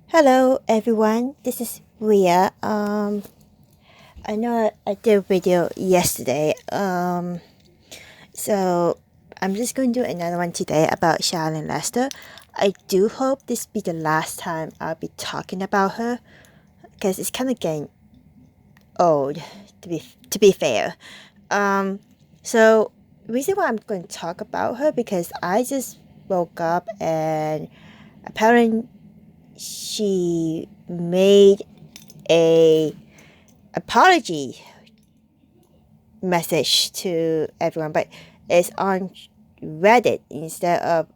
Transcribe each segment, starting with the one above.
Hello everyone, this is Ria. I know I did a video yesterday. So I'm just going to do another one today about Shallon Lester. I do hope this be the last time I'll be talking about her, because it's kind of getting old. To be fair, so reason why I'm going to talk about her because I just woke up and apparently she made a apology message to everyone, but it's on Reddit instead of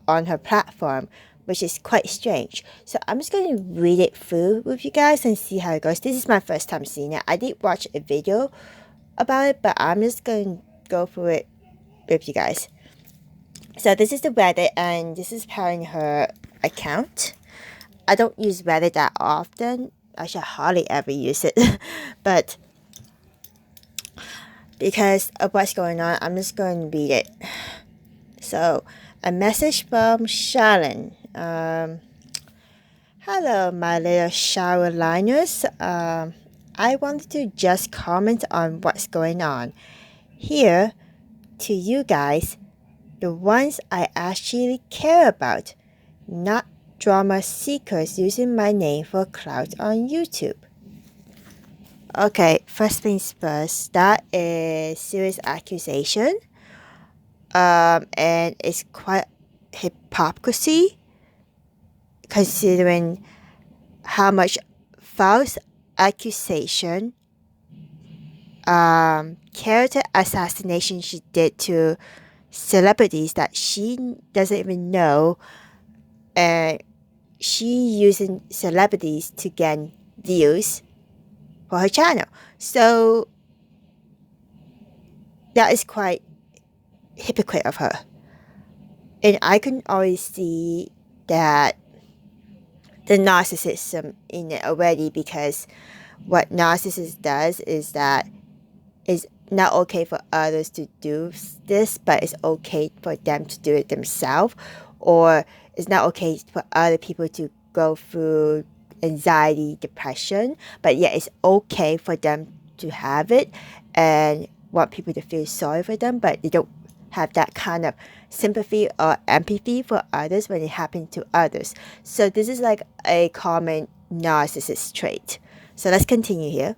on her platform, which is quite strange. So I'm just going to read it through with you guys and see how it goes. This is my first time seeing it. I did watch a video about it, but I'm just going to go through it with you guys. So this is the Reddit, and this is apparently her account. I don't use Reddit that often. I should hardly ever use it, but because of what's going on, I'm just going to read it. So, a message from Shallon. Hello, my little shower liners. I wanted to just comment on what's going on. Here, to you guys, the ones I actually care about, not drama seekers using my name for clout on YouTube. Okay, first things first, that is serious accusation. And it's quite hypocrisy considering how much false accusation, character assassination she did to celebrities that she doesn't even know, and she using celebrities to gain views for her channel. So that is quite hypocrite of her. And I can always see that the narcissism in it already, because what narcissist does is that it's not okay for others to do this, but it's okay for them to do it themselves, or it's not okay for other people to go through anxiety, depression, but yet it's okay for them to have it and want people to feel sorry for them, but they don't have that kind of sympathy or empathy for others when it happens to others. So this is like a common narcissist trait. So let's continue here.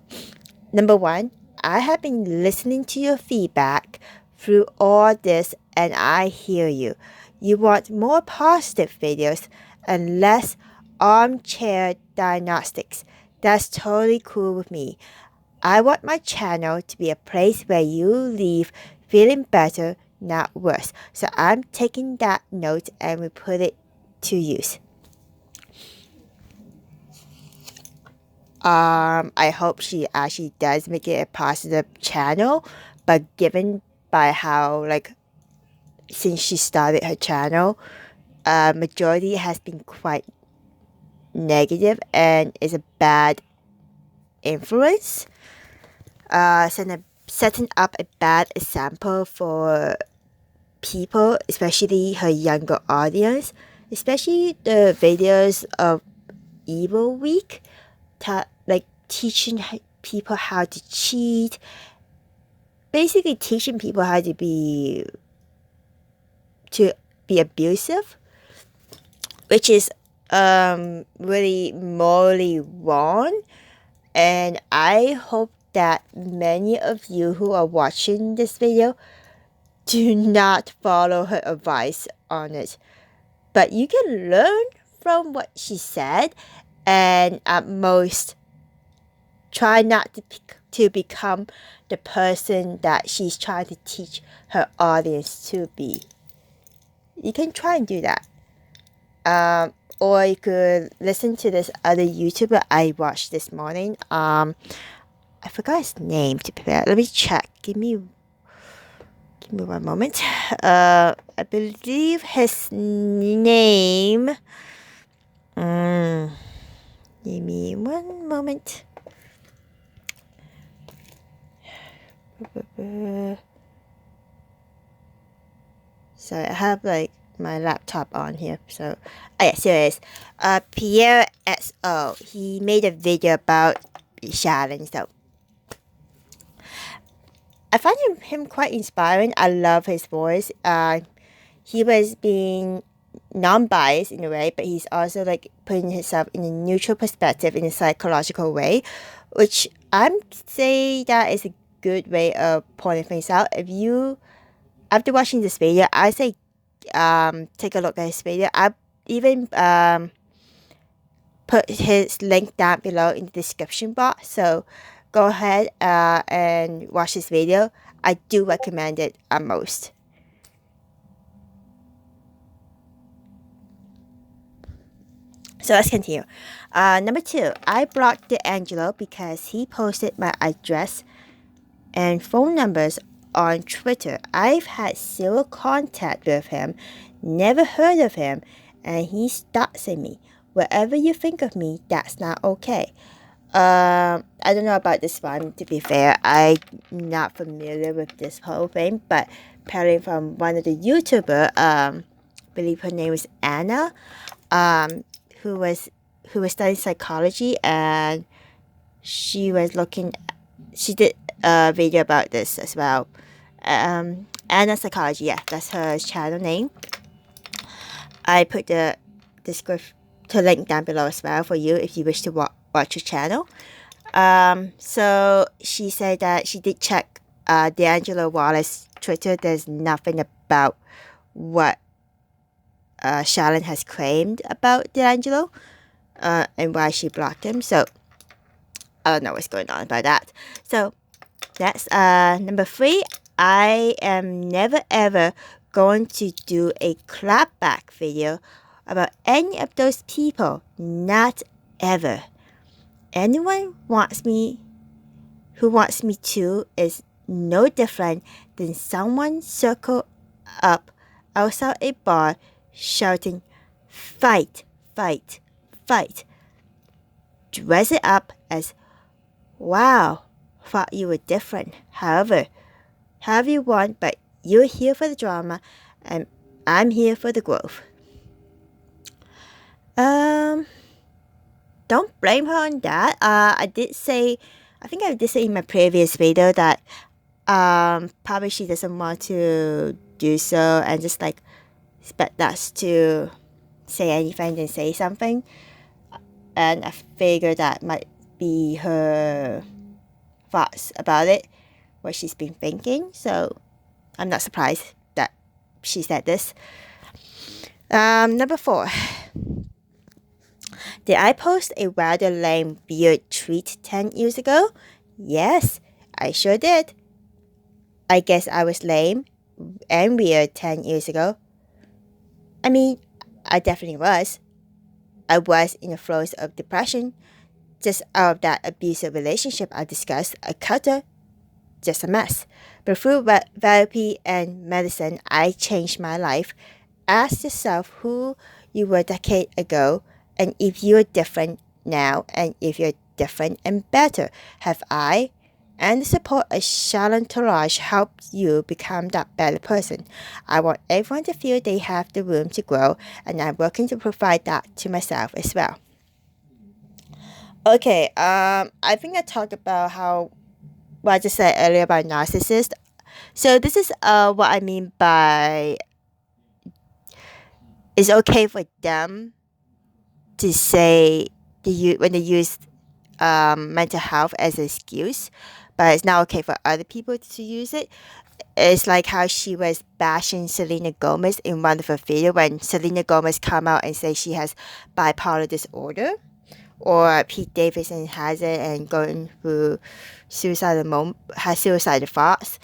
Number one, I have been listening to your feedback through all this, and I hear you. You want more positive videos and less armchair diagnostics. That's totally cool with me. I want my channel to be a place where you leave feeling better, not worse. So I'm taking that note and we put it to use. I hope she actually does make it a positive channel, but given by how, like, since she started her channel, majority has been quite negative and is a bad influence. Setting up a bad example for people, especially her younger audience, especially the videos of Evil Week, like teaching people how to cheat, basically teaching people how to be abusive, which is really morally wrong. And I hope that many of you who are watching this video do not follow her advice on it. But you can learn from what she said, and at most try not to become the person that she's trying to teach her audience to be. You can try and do that. Or you could listen to this other YouTuber I watched this morning. I forgot his name to prepare. Let me check. Give me 1 moment. I believe his name. Give me 1 moment. Sorry, I have like my laptop on here. So, oh yes, here it is. Pierre XO. He made a video about Shallon. So, I find him quite inspiring. I love his voice. He was being non-biased in a way, but he's also like putting himself in a neutral perspective in a psychological way, which I'm say that is a good way of pointing things out. If you after watching this video, I say take a look at his video. I even put his link down below in the description box, so go ahead and watch this video. I do recommend it most. So let's continue. Number 2, I blocked D'Angelo because he posted my address and phone numbers on Twitter. I've had zero contact with him, never heard of him, and he stalks me. Whatever you think of me, that's not okay. I don't know about this one, to be fair. I'm not familiar with this whole thing, but apparently from one of the YouTuber, I believe her name was Anna, who was studying psychology, and she did a video about this as well. Anna Psychology, yeah, that's her channel name. I put the link down below as well for you if you wish to watch her channel. So she said that she did check D'Angelo Wallace's Twitter. There's nothing about what Shallon has claimed about D'Angelo and why she blocked him. So I don't know what's going on about that. So that's number 3. I am never ever going to do a clapback video about any of those people. Not ever. Anyone who wants me to is no different than someone circled up outside a bar shouting, "Fight, fight, fight." Dress it up as, "Wow, thought you were different. However you want, but you're here for the drama, and I'm here for the growth." Don't blame her on that. I think I did say in my previous video that probably she doesn't want to do so and just like expect us to say anything and say something. And I figured that might be her thoughts about it, what she's been thinking. So I'm not surprised that she said this. Number 4. Did I post a rather lame beard tweet 10 years ago? Yes, I sure did. I guess I was lame and weird 10 years ago. I mean, I definitely was. I was in the throes of depression, just out of that abusive relationship I discussed. I cut her, just a mess. But through therapy and medicine, I changed my life. Ask yourself who you were a decade ago, and if you're different now, and if you're different and better. Have I and the support of Shallon helped you become that better person? I want everyone to feel they have the room to grow, and I'm working to provide that to myself as well. Okay, I think I talked about what I just said earlier about narcissist. So this is what I mean by it's okay for them to say when they use mental health as an excuse, but it's not okay for other people to use it. It's like how she was bashing Selena Gomez in one of her videos when Selena Gomez come out and say she has bipolar disorder, or Pete Davidson has it and going through suicidal thoughts,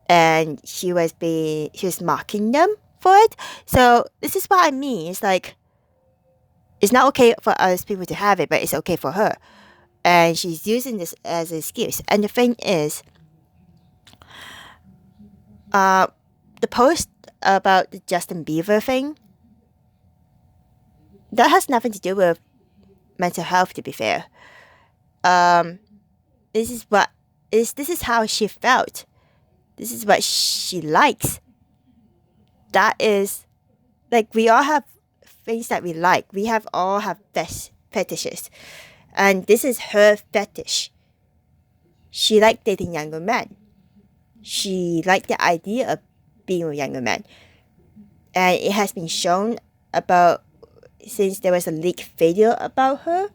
and she was mocking them for it. So this is what I mean. It's like it's not okay for other people to have it, but it's okay for her, and she's using this as an excuse. And the thing is, the post about the Justin Bieber thing, that has nothing to do with mental health, to be fair. This is how she felt. This is what she likes. that is, like, we all have things that we like. We have all have fetishes. And this is her fetish. She liked dating younger men. She liked the idea of being with younger men. And it has been shown about, since there was a leaked video about her.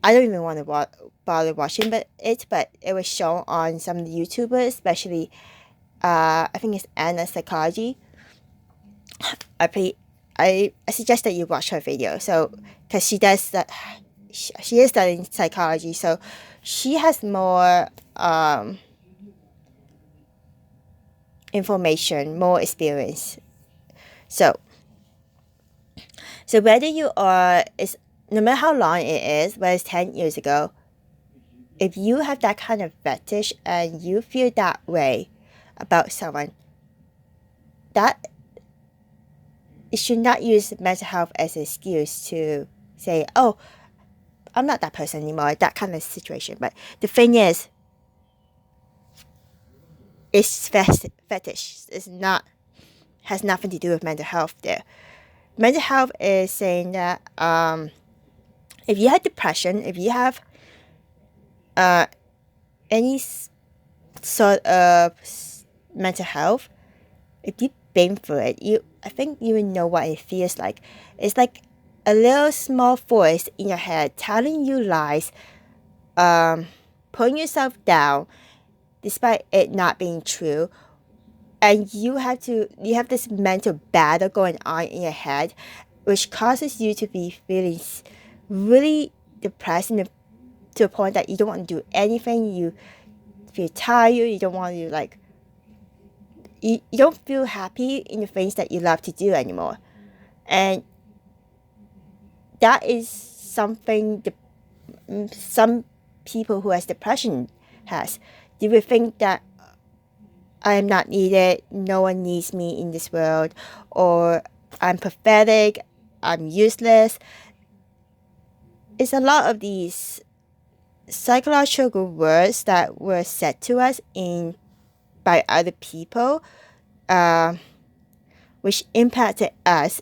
I don't even want to bother watching but it was shown on some of the YouTubers, especially I think it's Anna Psychology. I suggest that you watch her video, so because she does that, she is studying psychology, so she has more information, more experience. So whether you are, is no matter how long it is, whether it's 10 years ago, if you have that kind of fetish and you feel that way about someone, that you should not use mental health as an excuse to say, oh, I'm not that person anymore, that kind of situation. But the thing is, it's fetish. It's not, has nothing to do with mental health there. Mental health is saying that if you have depression, if you have any sort of mental health, if you've been through it, I think you would know what it feels like. It's like a little small voice in your head telling you lies, putting yourself down despite it not being true. And you have this mental battle going on in your head, which causes you to be feeling really depressed to a point that you don't want to do anything. You feel tired. You don't want to, like, you don't feel happy in the things that you love to do anymore. And that is something some people who has depression has. They will think that I am not needed, no one needs me in this world, or I'm pathetic, I'm useless. It's a lot of these psychological words that were said to us by other people, which impacted us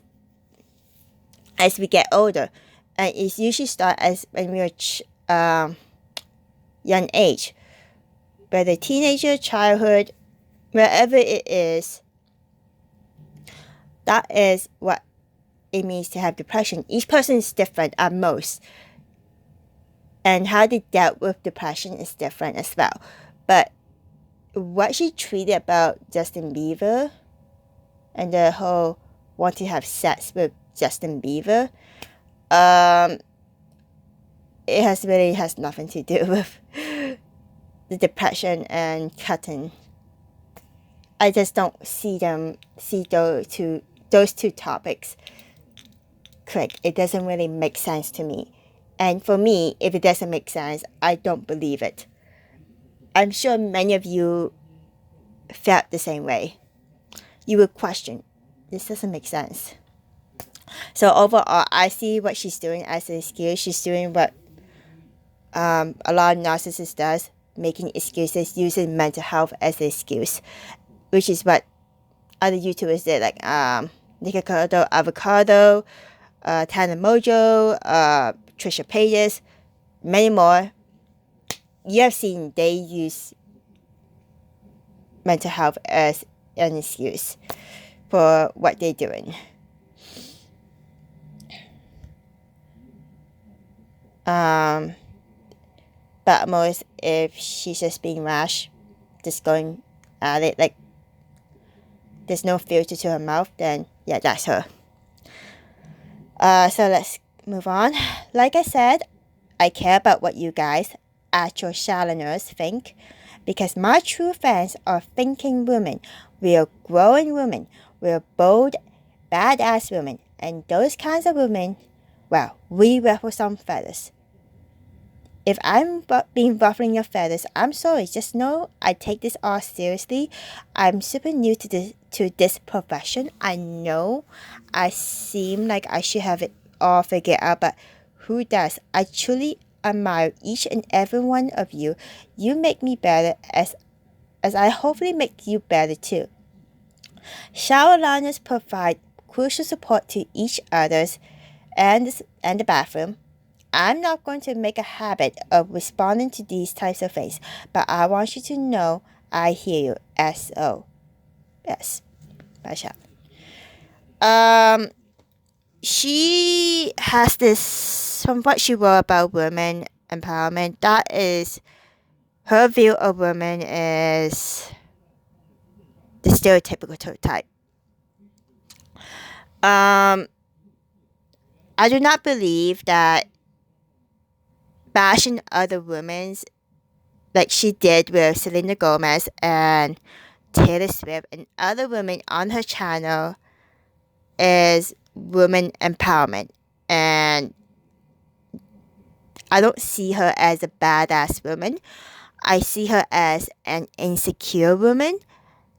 as we get older. And it usually starts as when we are young age, whether teenager, childhood, wherever it is. That is what it means to have depression. Each person is different at most, and how they dealt with depression is different as well. But what she tweeted about Justin Bieber and the whole want to have sex with Justin Bieber, it really has nothing to do with the depression and cutting. I just don't see those two topics click. It doesn't really make sense to me. And for me, if it doesn't make sense, I don't believe it. I'm sure many of you felt the same way. You would question, this doesn't make sense. So overall, I see what she's doing as an excuse. She's doing what a lot of narcissists does, making excuses, using mental health as an excuse, which is what other YouTubers did, like Nikocado Avocado, Tana Mojo, Trisha Paytas, many more. You have seen they use mental health as an excuse for what they're doing. But most, if she's just being rash, just going at it, like there's no filter to her mouth, then yeah, that's her. So let's move on. Like I said, I care about what you guys, actual Shalloners, think, because my true fans are thinking women. We are growing women. We are bold, badass women. And those kinds of women, well, we ruffle some feathers. If I'm being ruffling your feathers, I'm sorry. Just know I take this all seriously. I'm super new to this profession. I know I seem like I should have it all figured out, but who does? I truly admire each and every one of you. You make me better as I hopefully make you better too. Shower provide crucial support to each other's and the bathroom. I'm not going to make a habit of responding to these types of things, but I want you to know I hear you. SOS. By Shallon. She has this, from what she wrote about women empowerment, that is, her view of women is the stereotypical type. I do not believe that bashing other women like she did with Selena Gomez and Taylor Swift and other women on her channel is women empowerment. And I don't see her as a badass woman. I see her as an insecure woman,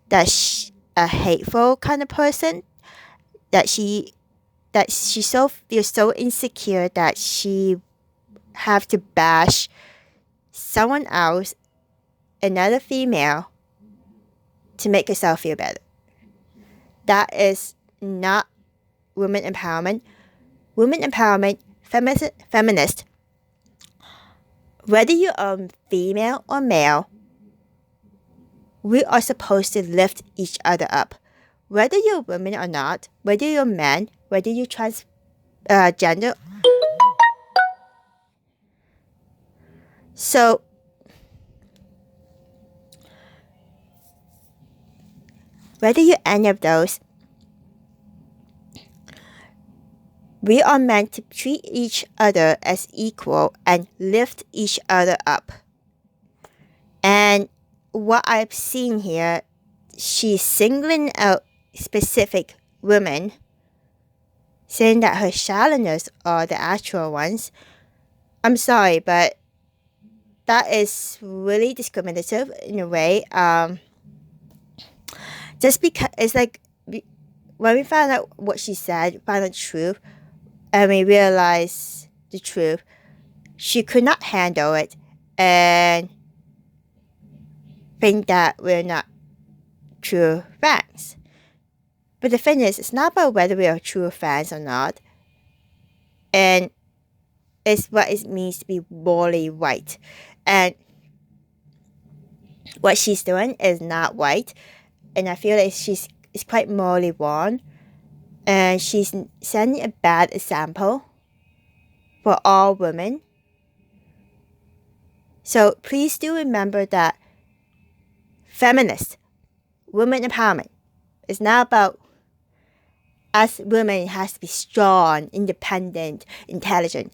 that's a hateful kind of person, that she so feels so insecure that she have to bash someone else, another female, to make herself feel better. That is not women empowerment. Women empowerment, feminist, whether you're female or male, we are supposed to lift each other up. Whether you're women or not, whether you're man, whether you're transgender. So, whether you're any of those, we are meant to treat each other as equal and lift each other up. And what I've seen here, she's singling out specific women, saying that her Shalloners are the actual ones. I'm sorry, but that is really discriminative in a way. Just because it's like when we found out what she said, found out the truth, and we realized the truth, she could not handle it and think that we're not true fans. But the thing is, it's not about whether we are true fans or not, and it's what it means to be morally right. And what she's doing is not right, and I feel like it's quite morally wrong, and she's setting a bad example for all women. So please do remember that feminist, women empowerment, is not about us women has to be strong, independent, intelligent.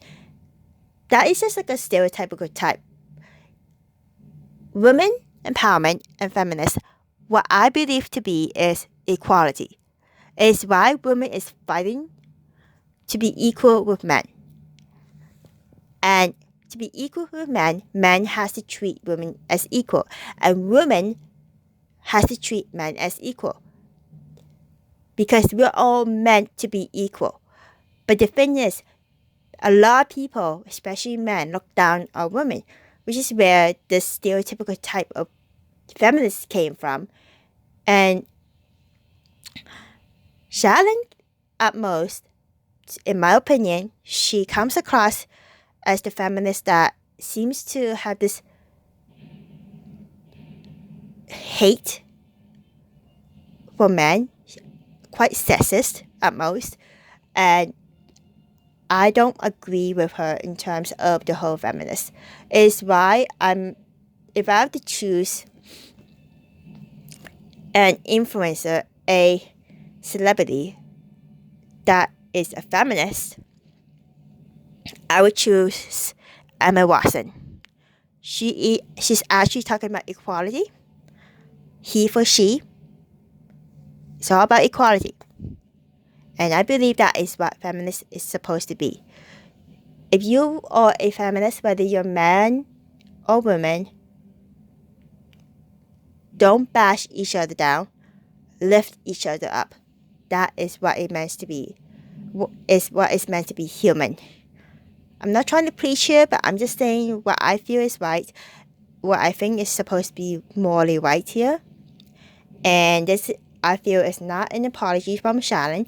That is just like a stereotypical type. Women empowerment and feminist, what I believe to be is equality. It's why women is fighting to be equal with men. And to be equal with men, men has to treat women as equal. And women has to treat men as equal. Because we're all meant to be equal. But the thing is, a lot of people, especially men, look down on women, which is where this stereotypical type of feminist came from. And Shallon, at most, in my opinion, she comes across as the feminist that seems to have this hate for men, quite sexist at most, and I don't agree with her in terms of the whole feminist. Is why if I have to choose an influencer, a celebrity that is a feminist, I would choose Emma Watson. She's actually talking about equality. He for she. It's all about equality. And I believe that is what feminist is supposed to be. If you are a feminist, whether you're man or woman, don't bash each other down. Lift each other up. That is what it means to be. Is what it's meant to be human. I'm not trying to preach here, but I'm just saying what I feel is right. What I think is supposed to be morally right here. And this I feel it's not an apology from Shallon.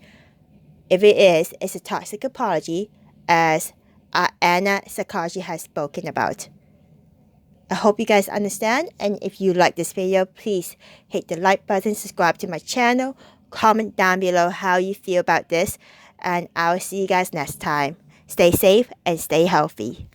If it is, it's a toxic apology, as Anna Sakaji has spoken about. I hope you guys understand, and if you like this video, please hit the like button, subscribe to my channel, comment down below how you feel about this, and I'll see you guys next time. Stay safe and stay healthy.